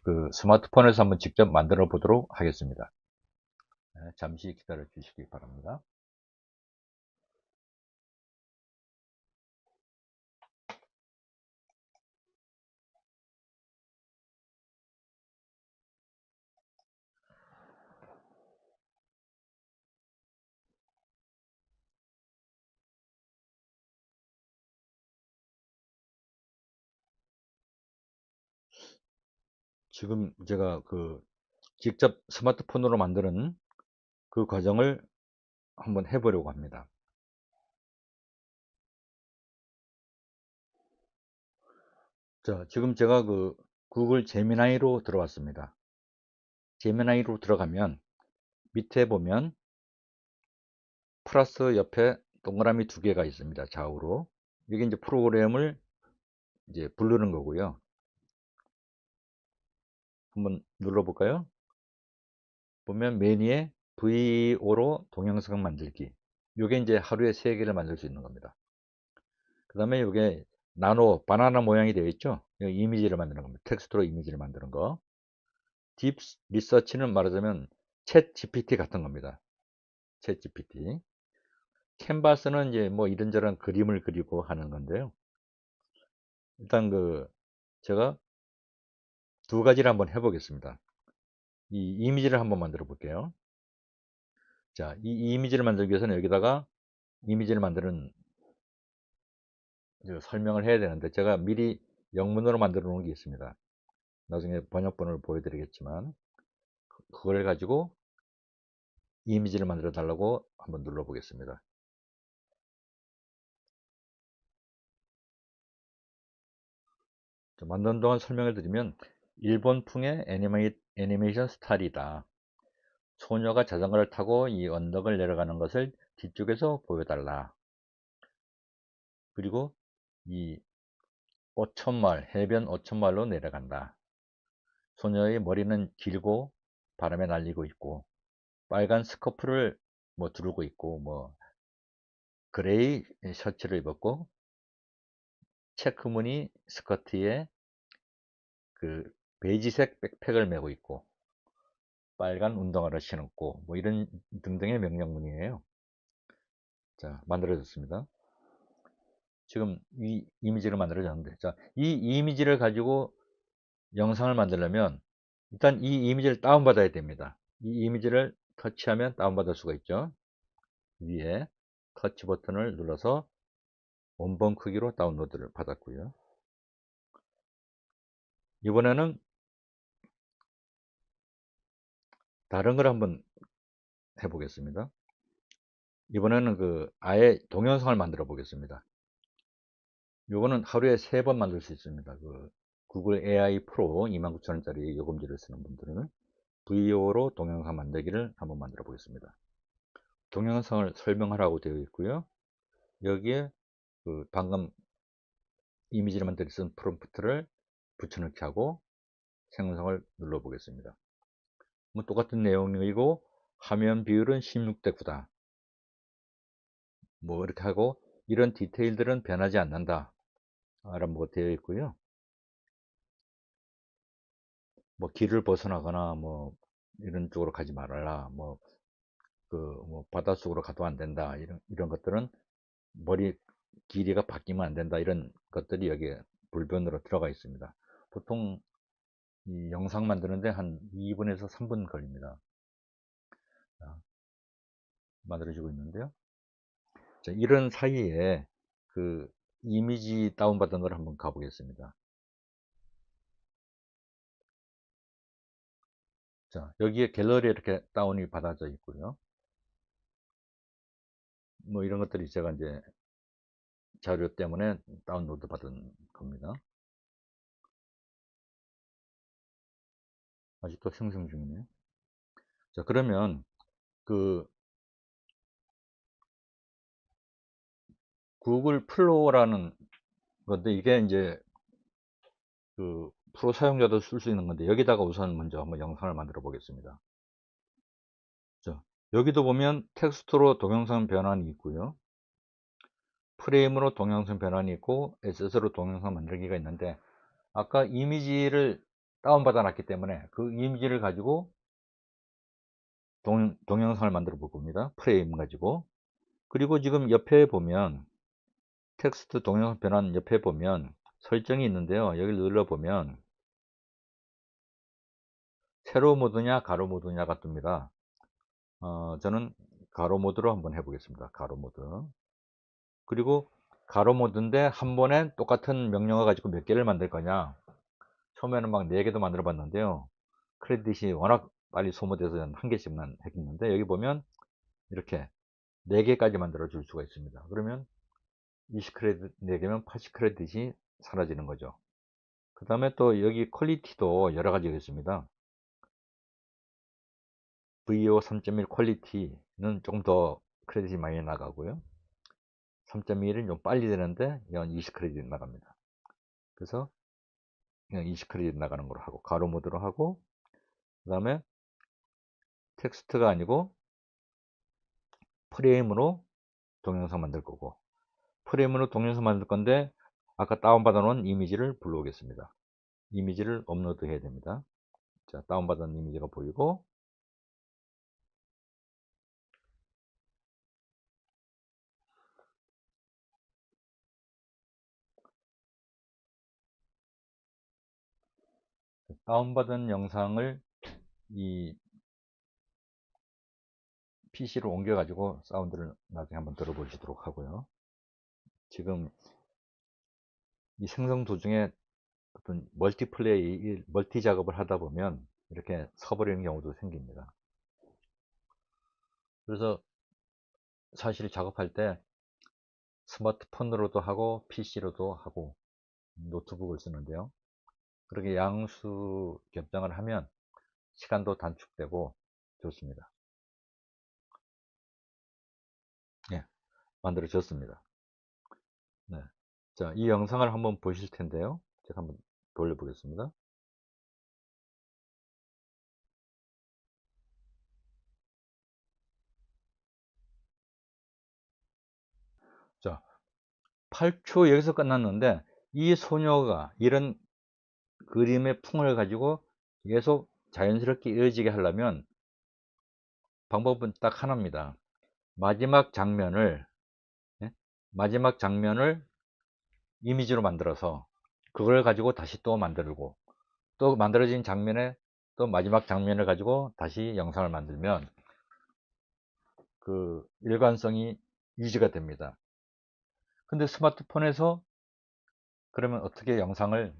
그 스마트폰에서 한번 직접 만들어 보도록 하겠습니다. 네, 잠시 기다려 주시기 바랍니다. 지금 제가 그 직접 스마트폰으로 만드는 그 과정을 한번 해보려고 합니다. 자, 지금 제가 그 구글 제미나이로 들어왔습니다. 제미나이로 들어가면 밑에 보면 플러스 옆에 동그라미 두 개가 있습니다. 좌우로. 이게 이제 프로그램을 이제 부르는 거고요. 한번 눌러볼까요? 보면 메뉴에 VO로 동영상 만들기. 이게 이제 하루에 3개를 만들 수 있는 겁니다. 그 다음에 이게 나노, 바나나 모양이 되어 있죠? 여기 이미지를 만드는 겁니다. 텍스트로 이미지를 만드는 거. 딥 리서치는 말하자면 챗 GPT 같은 겁니다. 챗 GPT. 캔버스는 이제 뭐 이런저런 그림을 그리고 하는 건데요. 일단 그 제가 두 가지를 한번 해보겠습니다. 이 이미지를 한번 만들어 볼게요. 자, 이 이미지를 만들기 위해서는 여기다가 이미지를 만드는 설명을 해야 되는데 제가 미리 영문으로 만들어 놓은 게 있습니다. 나중에 번역본을 보여드리겠지만 그걸 가지고 이미지를 만들어 달라고 한번 눌러 보겠습니다. 만드는 동안 설명을 드리면 일본풍의 애니메이션 스타일이다. 소녀가 자전거를 타고 이 언덕을 내려가는 것을 뒤쪽에서 보여달라. 그리고 이 오천말, 해변 오천말로 내려간다. 소녀의 머리는 길고 바람에 날리고 있고 빨간 스커프를 뭐 두르고 있고 뭐 그레이 셔츠를 입었고 체크무늬 스커트에 그 베이지색 백팩을 메고 있고 빨간 운동화를 신었고 뭐 이런 등등의 명령문이에요. 자, 만들어졌습니다. 지금 이 이미지를 만들어졌는데 자, 이 이미지를 가지고 영상을 만들려면 일단 이 이미지를 다운받아야 됩니다. 이 이미지를 터치하면 다운받을 수가 있죠. 위에 터치 버튼을 눌러서 원본 크기로 다운로드를 받았고요. 이번에는 다른 걸 한번 해보겠습니다. 이번에는 그 아예 동영상을 만들어 보겠습니다. 요거는 하루에 3번 만들 수 있습니다. 그 구글 AI 프로 29,000원짜리 요금제를 쓰는 분들은 VO로 동영상 만들기를 한번 만들어 보겠습니다. 동영상을 설명하라고 되어 있고요. 여기에 그 방금 이미지를 만들기 쓴 프롬프트를 붙여넣기 하고 생성을 눌러 보겠습니다. 뭐 똑같은 내용이고 화면 비율은 16대 9다. 뭐 이렇게 하고 이런 디테일들은 변하지 않는다. 라고 되어 있고요. 뭐 길을 벗어나거나 뭐 이런 쪽으로 가지 말아라. 뭐 그 뭐 바닷속으로 가도 안 된다. 이런 것들은 머리 길이가 바뀌면 안 된다. 이런 것들이 여기에 불변으로 들어가 있습니다. 보통 이 영상 만드는데 한 2분에서 3분 걸립니다. 자, 만들어지고 있는데요. 자, 이런 사이에 그 이미지 다운받은 걸 한번 가보겠습니다. 자, 여기에 갤러리에 이렇게 다운이 받아져 있고요. 뭐 이런 것들이 제가 이제 자료 때문에 다운로드 받은 겁니다. 아직도 생성 중이네요. 자, 그러면 그 구글 플로우라는 건데 이게 이제 그 프로 사용자도 쓸 수 있는 건데 여기다가 우선 먼저 한번 영상을 만들어 보겠습니다. 자, 여기도 보면 텍스트로 동영상 변환이 있고요. 프레임으로 동영상 변환이 있고 SS로 동영상 만들기가 있는데 아까 이미지를 다운받아 놨기 때문에 그 이미지를 가지고 동영상을 만들어 볼 겁니다. 프레임 가지고. 그리고 지금 옆에 보면 텍스트 동영상 변환 옆에 보면 설정이 있는데요. 여기를 눌러보면 세로 모드냐 가로 모드냐가 뜹니다. 저는 가로 모드로 한번 해보겠습니다. 가로 모드. 그리고 가로 모드인데 한 번에 똑같은 명령어 가지고 몇 개를 만들 거냐. 처음에는 막 4개도 만들어 봤는데요. 크레딧이 워낙 빨리 소모돼서 한 개씩만 했는데 여기 보면 이렇게 4개까지 만들어 줄 수가 있습니다. 그러면 20크레딧 4개면 80크레딧이 사라지는 거죠. 그 다음에 또 여기 퀄리티도 여러 가지가 있습니다. VO 3.1 퀄리티는 조금 더 크레딧이 많이 나가고요. 3.1은 좀 빨리 되는데 이건 20크레딧 나갑니다. 그래서 그냥 20크레딧 나가는 걸로 하고 가로 모드로 하고 그 다음에 텍스트가 아니고 프레임으로 동영상 만들 거고 프레임으로 동영상 만들 건데 아까 다운받아 놓은 이미지를 불러오겠습니다. 이미지를 업로드 해야 됩니다. 자, 다운받은 이미지가 보이고 다운받은 영상을 이 PC로 옮겨 가지고 사운드를 나중에 한번 들어보시도록 하고요. 지금 이 생성 도중에 어떤 멀티 작업을 하다 보면 이렇게 서버리는 경우도 생깁니다. 그래서 사실 작업할 때 스마트폰으로도 하고 PC로도 하고 노트북을 쓰는데요. 그렇게 양수 결정을 하면 시간도 단축되고 좋습니다. 예, 만들어졌습니다. 네. 자, 이 영상을 한번 보실 텐데요. 제가 한번 돌려보겠습니다. 자, 8초 여기서 끝났는데 이 소녀가 이런 그림의 풍을 가지고 계속 자연스럽게 이어지게 하려면 방법은 딱 하나입니다. 마지막 장면을 예? 마지막 장면을 이미지로 만들어서 그걸 가지고 다시 또 만들고 또 만들어진 장면에 또 마지막 장면을 가지고 다시 영상을 만들면 그 일관성이 유지가 됩니다. 근데 스마트폰에서 그러면 어떻게 영상을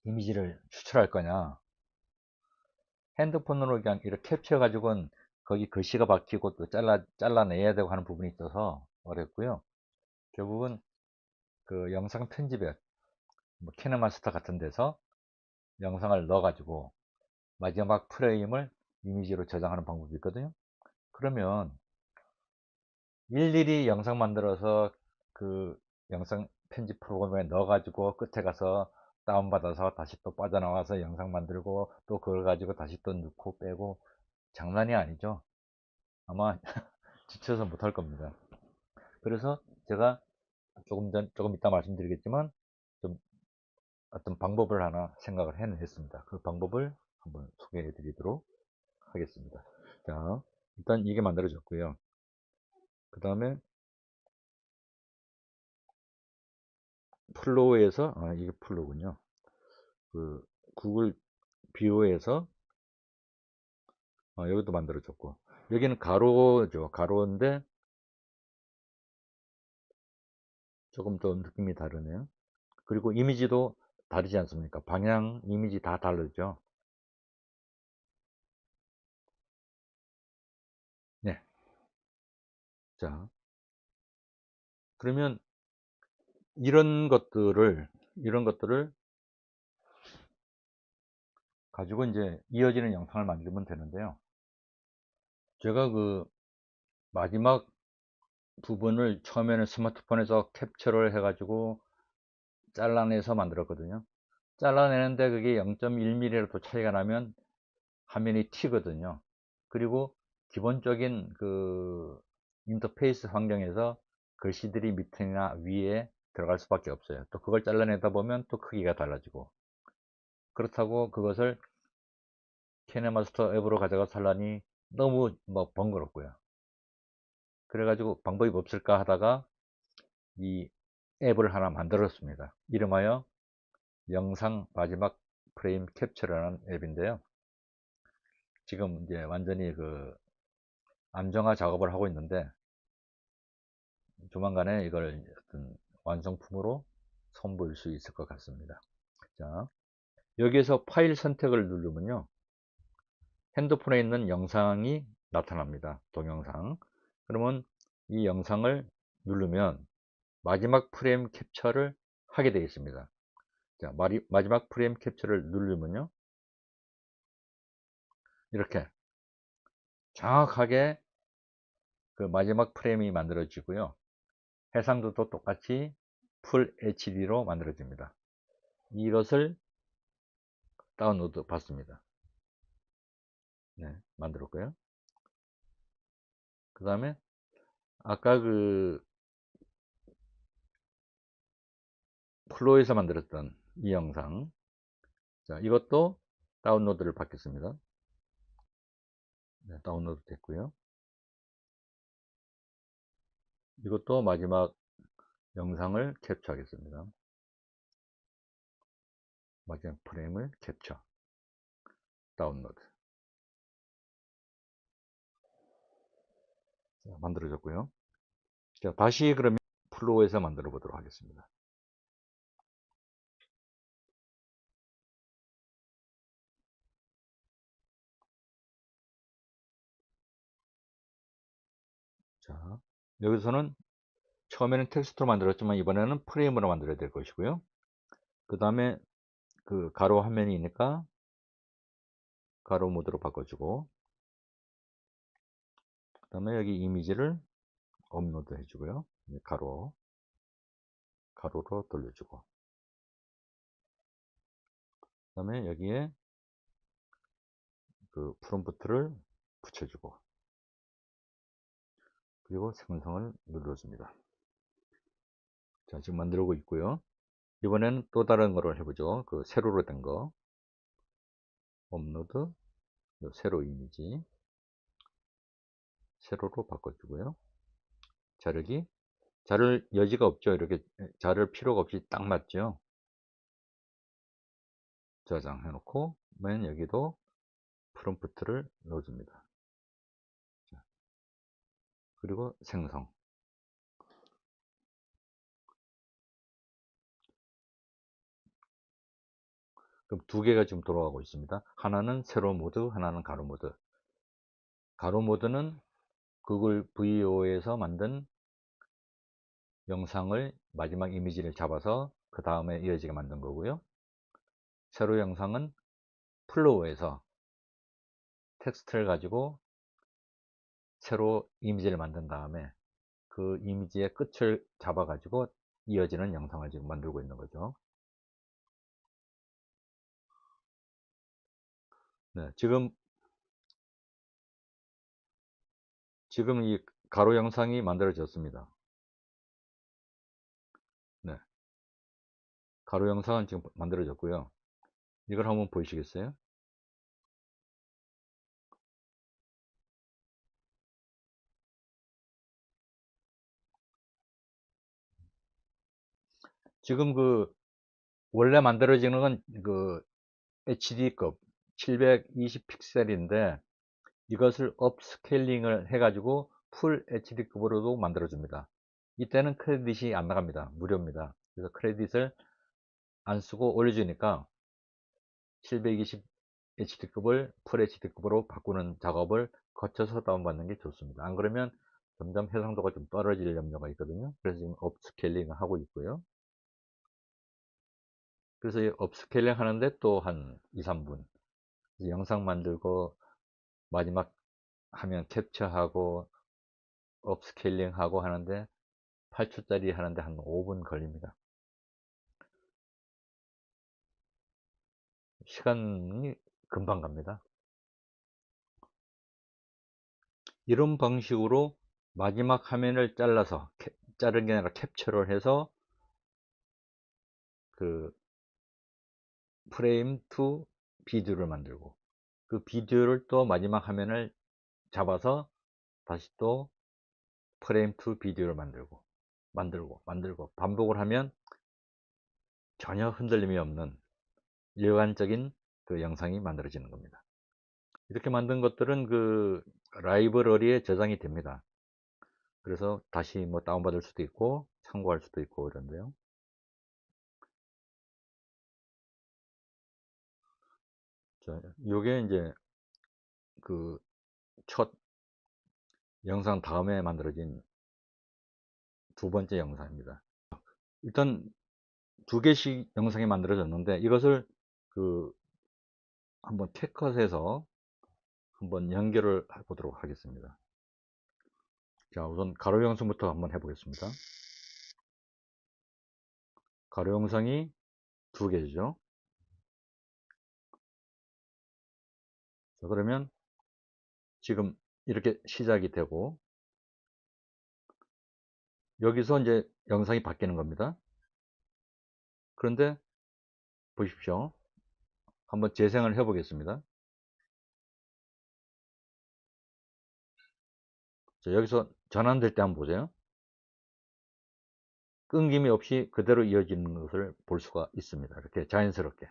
이미지를 추출할 거냐. 핸드폰으로 그냥 이렇게 캡처해 가지고는 거기 글씨가 박히고 또 잘라내야 되고 하는 부분이 있어서 어렵고요. 결국은 그 영상 편집에 뭐 키네마스터 같은 데서 영상을 넣어 가지고 마지막 프레임을 이미지로 저장하는 방법이 있거든요. 그러면 일일이 영상 만들어서 그 영상 편집 프로그램에 넣어 가지고 끝에 가서 다운받아서 다시 또 빠져나와서 영상 만들고 또 그걸 가지고 다시 또 넣고 빼고 장난이 아니죠. 아마 지쳐서 못할 겁니다. 그래서 제가 조금 이따 말씀드리겠지만 좀 어떤 방법을 하나 생각을 해냈습니다. 그 방법을 한번 소개해 드리도록 하겠습니다. 자, 일단 이게 만들어졌고요. 그 다음에 플로우에서 이게 플로우군요. 그 구글 뷰어에서 여기도 만들어졌고 여기는 가로죠. 가로인데 조금 더 느낌이 다르네요. 그리고 이미지도 다르지 않습니까? 방향, 이미지 다 다르죠. 자, 그러면 이런 것들을 가지고 이제 이어지는 영상을 만들면 되는데요. 제가 그 마지막 부분을 처음에는 스마트폰에서 캡처를 해가지고 잘라내서 만들었거든요. 잘라내는데 그게 0.1mm라도 차이가 나면 화면이 튀거든요. 그리고 기본적인 그 인터페이스 환경에서 글씨들이 밑이나 위에 들어갈 수밖에 없어요. 또 그걸 잘라내다 보면 또 크기가 달라지고, 그렇다고 그것을 캐네마스터 앱으로 가져가서 하려니 너무 뭐 번거롭고요. 그래가지고 방법이 없을까 하다가 이 앱을 하나 만들었습니다. 이름하여 영상 마지막 프레임 캡처라는 앱인데요. 지금 이제 완전히 그 안정화 작업을 하고 있는데, 조만간에 이걸 어떤 완성품으로 선보일 수 있을 것 같습니다. 자, 여기에서 파일 선택을 누르면요, 핸드폰에 있는 영상이 나타납니다. 동영상. 그러면 이 영상을 누르면 마지막 프레임 캡처를 하게 되어 있습니다. 자, 마지막 프레임 캡처를 누르면요, 이렇게 정확하게 그 마지막 프레임이 만들어지고요. 해상도도 똑같이 풀 HD로 만들어집니다. 이것을 다운로드 받습니다. 네, 만들었고요. 그 다음에 아까 그 플로에서 만들었던 이 영상, 자, 이것도 다운로드를 받겠습니다. 네, 다운로드 됐고요. 이것도 마지막 영상을 캡처하겠습니다. 마지막 프레임을 캡처, 다운로드. 자, 만들어졌고요. 자, 다시 그러면 플로에서 만들어 보도록 하겠습니다. 자, 여기서는 처음에는 텍스트로 만들었지만 이번에는 프레임으로 만들어야 될 것이고요. 그 다음에 그 가로 화면이 있으니까 가로 모드로 바꿔주고, 그 다음에 여기 이미지를 업로드 해주고요. 가로로 돌려주고, 그 다음에 여기에 그 프롬프트를 붙여주고, 그리고 생성을 눌러줍니다. 자, 지금 만들고 있고요. 이번에는 또 다른 거를 해보죠. 그 세로로 된 거, 업로드, 세로 이미지, 세로로 바꿔주고요. 자르기, 자를 여지가 없죠. 이렇게 자를 필요가 없이 딱 맞죠. 저장해 놓고 맨 여기도 프롬프트를 넣어줍니다. 그리고 생성. 그럼 두 개가 지금 돌아가고 있습니다. 하나는 세로 모드, 하나는 가로 모드. 가로 모드는 구글 VO에서 만든 영상을 마지막 이미지를 잡아서 그 다음에 이어지게 만든 거고요. 세로 영상은 플로우에서 텍스트를 가지고 새로 이미지를 만든 다음에 그 이미지의 끝을 잡아 가지고 이어지는 영상을 지금 만들고 있는 거죠. 네, 지금 이 가로 영상이 만들어졌습니다. 네, 가로 영상은 지금 만들어졌고요. 이걸 한번 보시겠어요? 지금 그 원래 만들어지는 건 그 HD급 720 픽셀인데 이것을 업스케일링을 해가지고 풀 HD급으로도 만들어줍니다. 이때는 크레딧이 안 나갑니다. 무료입니다. 그래서 크레딧을 안 쓰고 올려주니까 720 HD급을 풀 HD급으로 바꾸는 작업을 거쳐서 다운받는 게 좋습니다. 안 그러면 점점 해상도가 좀 떨어질 염려가 있거든요. 그래서 지금 업스케일링을 하고 있고요. 그래서 이 업스케일링 하는데 또 한 2, 3분. 영상 만들고 마지막 화면 캡처하고 업스케일링하고 하는데 8초짜리 하는데 한 5분 걸립니다. 시간이 금방 갑니다. 이런 방식으로 마지막 화면을 잘라서 자른 게 아니라 캡처를 해서 그 프레임 투 비디오를 만들고 그 비디오를 또 마지막 화면을 잡아서 다시 또 프레임 투 비디오를 만들고 반복을 하면 전혀 흔들림이 없는 일관적인 그 영상이 만들어지는 겁니다. 이렇게 만든 것들은 그 라이브러리에 저장이 됩니다. 그래서 다시 뭐 다운받을 수도 있고 참고할 수도 있고 이런데요. 자, 요게 이제 그 첫 영상 다음에 만들어진 두 번째 영상입니다. 일단 두 개씩 영상이 만들어졌는데 이것을 그 한번 캡컷해서 한번 연결을 해 보도록 하겠습니다. 자, 우선 가로 영상부터 한번 해보겠습니다. 가로 영상이 두 개죠. 자, 그러면 지금 이렇게 시작이 되고 여기서 이제 영상이 바뀌는 겁니다. 그런데 보십시오. 한번 재생을 해 보겠습니다. 자, 여기서 전환될 때 한번 보세요. 끊김이 없이 그대로 이어지는 것을 볼 수가 있습니다. 이렇게 자연스럽게.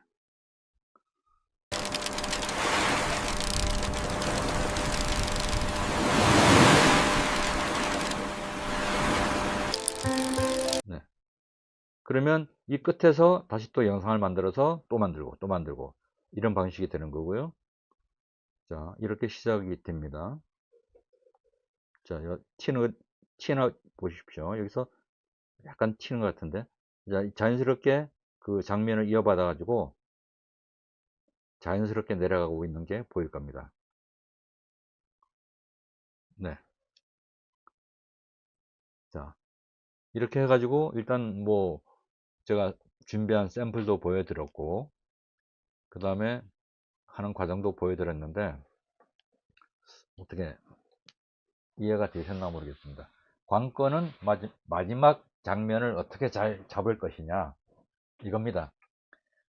네. 그러면 이 끝에서 다시 또 영상을 만들어서 또 만들고 이런 방식이 되는 거고요. 자, 이렇게 시작이 됩니다. 자, 튀는 보십시오. 여기서 약간 튀는 것 같은데. 자, 자연스럽게 그 장면을 이어받아 가지고 자연스럽게 내려가고 있는 게 보일 겁니다. 네. 자, 이렇게 해가지고 일단 뭐 제가 준비한 샘플도 보여드렸고 그 다음에 하는 과정도 보여드렸는데 어떻게 이해가 되셨나 모르겠습니다. 관건은 마지막 장면을 어떻게 잘 잡을 것이냐 이겁니다.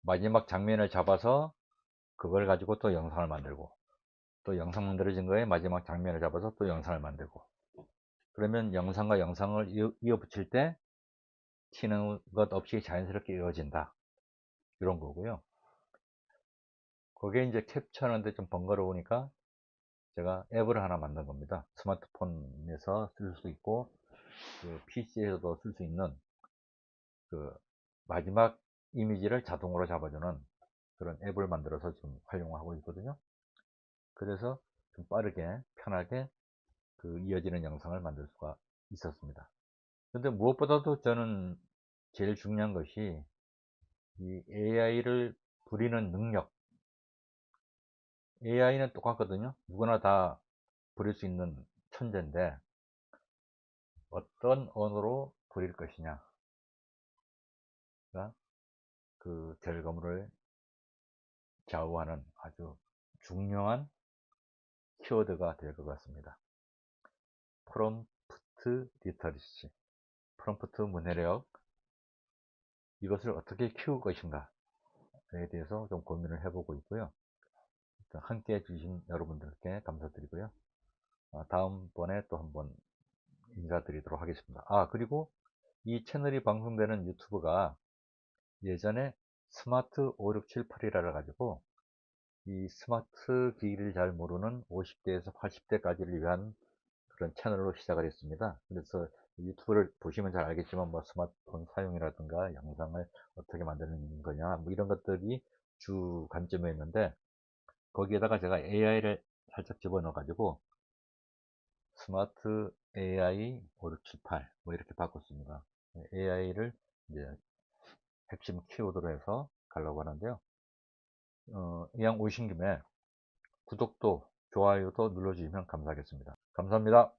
마지막 장면을 잡아서 그걸 가지고 또 영상을 만들고 또 영상 만들어진 거에 마지막 장면을 잡아서 또 영상을 만들고 그러면 영상과 영상을 이어 붙일 때 튀는 것 없이 자연스럽게 이어진다 이런 거고요. 그게 이제 캡처하는데 좀 번거로우니까 제가 앱을 하나 만든 겁니다. 스마트폰에서 쓸 수 있고 그 PC에서도 쓸 수 있는 그 마지막 이미지를 자동으로 잡아주는 그런 앱을 만들어서 좀 활용하고 있거든요. 그래서 좀 빠르게 편하게 그 이어지는 영상을 만들 수가 있었습니다. 근데 무엇보다도 저는 제일 중요한 것이 이 AI를 부리는 능력. AI는 똑같거든요. 누구나 다 부릴 수 있는 천재인데 어떤 언어로 부릴 것이냐가 그 결과물을 좌우하는 아주 중요한 키워드가 될 것 같습니다. 프롬프트 리터리시, 프롬프트 문해력, 이것을 어떻게 키울 것인가에 대해서 좀 고민을 해보고 있고요. 함께 해주신 여러분들께 감사드리고요. 다음번에 또 한번 인사드리도록 하겠습니다. 그리고 이 채널이 방송되는 유튜브가 예전에 스마트 5678이라 가지고 이 스마트 기기를 잘 모르는 50대에서 80대까지를 위한 그런 채널로 시작을 했습니다. 그래서 유튜브를 보시면 잘 알겠지만 뭐 스마트폰 사용이라든가 영상을 어떻게 만드는 거냐 뭐 이런 것들이 주 관점이었는데 거기에다가 제가 AI를 살짝 집어넣어 가지고 스마트 AI 5678 뭐 이렇게 바꿨습니다. AI를 이제 핵심 키워드로 해서 가려고 하는데요. 이왕 오신 김에 구독도 좋아요도 눌러주시면 감사하겠습니다. 감사합니다.